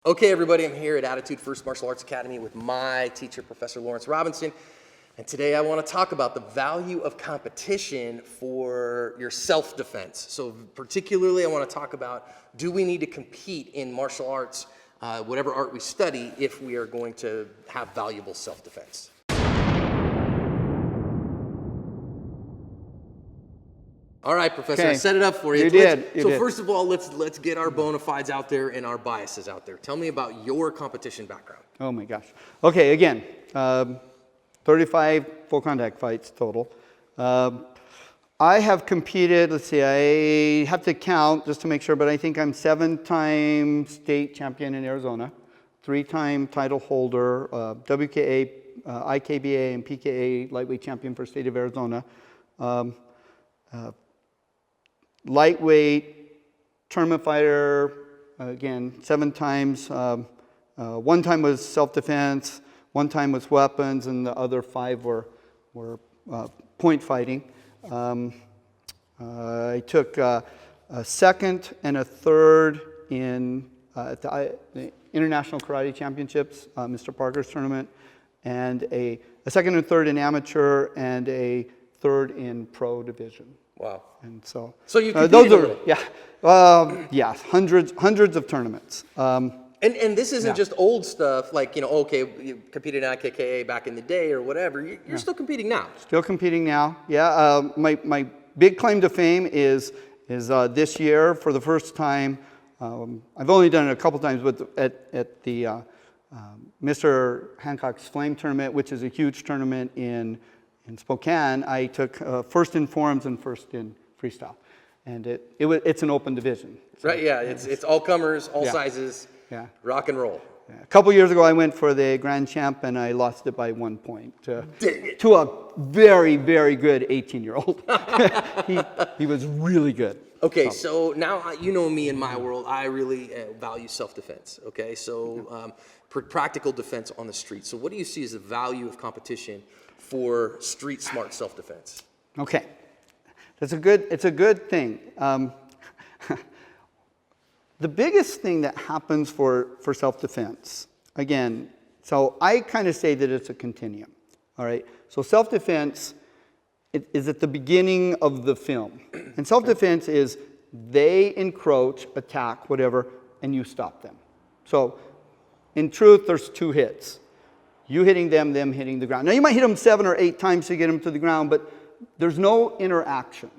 Okay, everybody, I'm here at Attitude First Martial Arts Academy with my teacher, Professor Lawrence Robinson, and today I want to talk about the value of competition for your self-defense. So particularly I want to talk about, do we need to compete in martial arts, whatever art we study, if we are going to have valuable self-defense? All right, Professor, I set it up for you. You did. First of all, let's get our bona fides out there and our biases out there. Tell me about your competition background. Oh my gosh. Okay, again, 35 full contact fights total. I have competed, let's see, I have to count just to make sure, but I think I'm 7-time state champion in Arizona, 3-time title holder, WKA, IKBA, and PKA lightweight champion for state of Arizona. Lightweight tournament fighter, again, 7 times. 1 time was self-defense, 1 time was weapons, and the other 5 were point fighting. I took a 2nd and a 3rd in the International Karate Championships, Mr. Parker's tournament, and a 2nd and 3rd in amateur, and a 3rd in pro division. Wow. And so you competed hundreds of tournaments. And this isn't just old stuff like, okay, you competed in IKKA back in the day or whatever. You're still competing now. Still competing now. Yeah. My big claim to fame is this year for the first time. I've only done it a couple times, but at the Mr. Hancock's Flame tournament, which is a huge tournament in Spokane, I took 1st in forms and 1st in freestyle, and it's an open division. So, right? Yeah, it's all comers, all sizes. Yeah. Rock and roll. Yeah. A couple years ago, I went for the Grand Champ, and I lost it by 1 point to a very, very good 18-year-old. he was really good. Okay, so now you know me in my world. I really value self-defense. Okay, so practical defense on the street. So what do you see as the value of competition for street smart self-defense? Okay, it's a good thing. The biggest thing that happens for self-defense, again, so I kind of say that it's a continuum, all right? So self-defense is at the beginning of the film. And self-defense is they encroach, attack, whatever, and you stop them. So in truth, there's 2 hits. You hitting them hitting the ground. Now you might hit them 7 or 8 times to get them to the ground, but there's no interaction.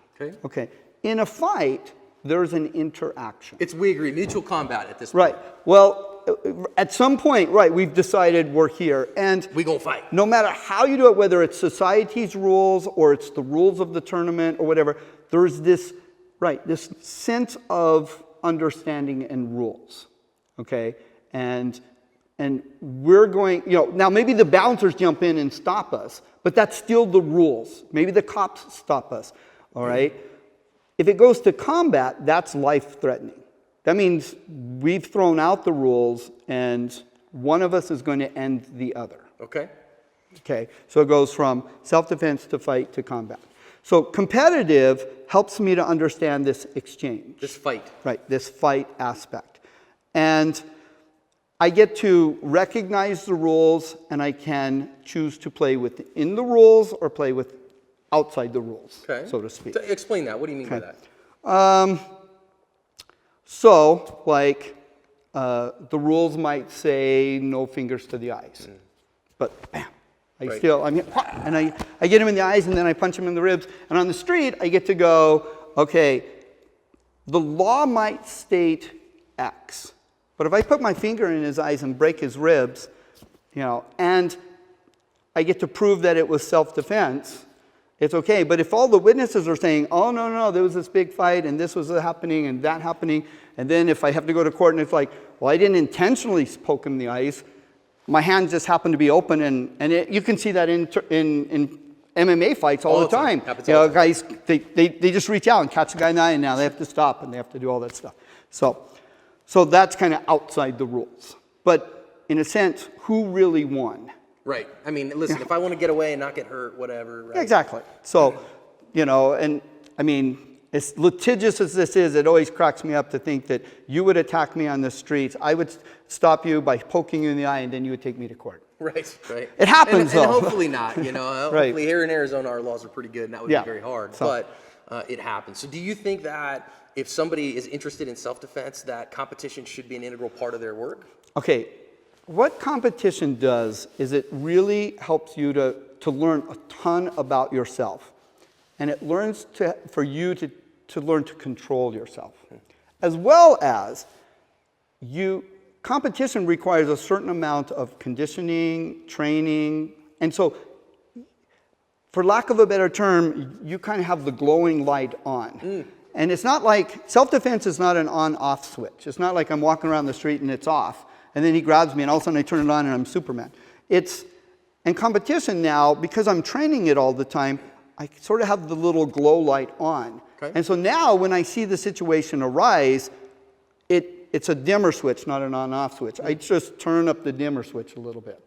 Okay. In a fight, there's an interaction. We agree, mutual combat at this point. Right. Well, at some point, right, we've decided we're here. And we gonna fight. No matter how you do it, whether it's society's rules or it's the rules of the tournament or whatever, there's this sense of understanding and rules. Okay? And we're going, now maybe the bouncers jump in and stop us, but that's still the rules. Maybe the cops stop us. All right? If it goes to combat, that's life-threatening. That means we've thrown out the rules, and one of us is going to end the other. Okay. Okay, so it goes from self-defense to fight to combat. So competitive helps me to understand this exchange. This fight. Right, this fight aspect. And I get to recognize the rules, and I can choose to play within the rules or play with outside the rules, so to speak. Explain that. What do you mean by that? So, like, the rules might say no fingers to the eyes. But, bam, I get him in the eyes, and then I punch him in the ribs. And on the street, I get to go, okay, the law might state X. But if I put my finger in his eyes and break his ribs, and I get to prove that it was self-defense, it's okay. But if all the witnesses are saying, oh, no, there was this big fight, and this was happening, and that happening, and then if I have to go to court and it's like, well, I didn't intentionally poke him in the eyes, my hand just happened to be open, and you can see that in MMA fights all the time. Guys, they just reach out and catch the guy in the eye, and now they have to stop, and they have to do all that stuff. So that's kind of outside the rules. But in a sense, who really won? Right. I mean, listen, if I want to get away and not get hurt, whatever. Right? Exactly. So, and I mean, as litigious as this is, it always cracks me up to think that you would attack me on the streets. I would stop you by poking you in the eye, and then you would take me to court. Right, right. It happens, and though. hopefully not, you know. Right. Hopefully here in Arizona, our laws are pretty good, and that would Yeah. be very hard. So- But it happens. So do you think that if somebody is interested in self-defense, that competition should be an integral part of their work? Okay, what competition does is it really helps you to learn a ton about yourself. And it learns for you to learn to control yourself. As well as competition requires a certain amount of conditioning, training, and so for lack of a better term, you kind of have the glowing light on. And it's not like, self-defense is not an on-off switch. It's not like I'm walking around the street and it's off, and then he grabs me and all of a sudden I turn it on and I'm Superman. And competition now, because I'm training it all the time, I sort of have the little glow light on. Okay. And so now when I see the situation arise, it's a dimmer switch, not an on-off switch. I just turn up the dimmer switch a little bit,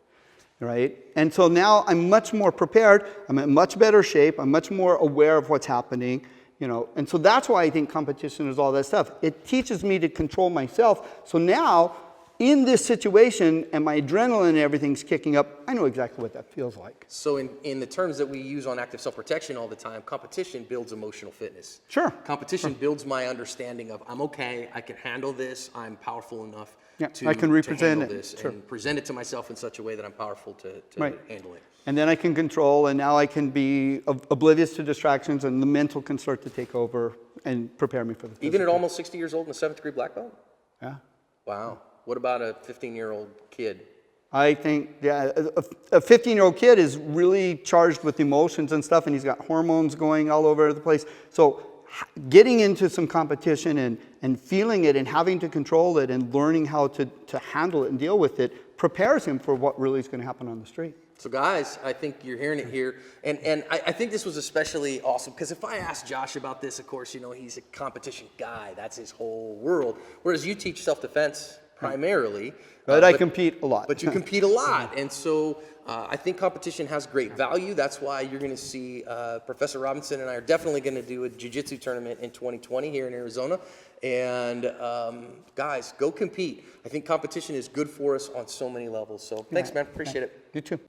right? And so now I'm much more prepared. I'm in much better shape. I'm much more aware of what's happening, you know. And so that's why I think competition is all that stuff. It teaches me to control myself. So now, in this situation, and my adrenaline and everything's kicking up, I know exactly what that feels like. So in the terms that we use on active self-protection all the time, competition builds emotional fitness. Sure. Competition builds my understanding of I'm okay, I can handle this, I'm powerful enough Yeah, to, I can to represent handle it. this Sure. and present it to myself in such a way that I'm powerful to Right. handle it. And then I can control, and now I can be oblivious to distractions, and the mental can start to take over and prepare me for the physical. Even at almost 60 years old and a 7th degree black belt? Yeah. Wow. What about a 15-year-old kid? I think, yeah, a 15-year-old kid is really charged with emotions and stuff, and he's got hormones going all over the place. So getting into some competition and feeling it and having to control it and learning how to handle it and deal with it prepares him for what really is going to happen on the street. So guys, I think you're hearing it here. And I think this was especially awesome because if I asked Josh about this, of course, you know, he's a competition guy. That's his whole world. Whereas you teach self-defense primarily. But I compete a lot. But you compete a lot. And so I think competition has great value. That's why you're going to see Professor Robinson and I are definitely going to do a jiu-jitsu tournament in 2020 here in Arizona. And guys, go compete. I think competition is good for us on so many levels. So thanks, man. Appreciate it. You too.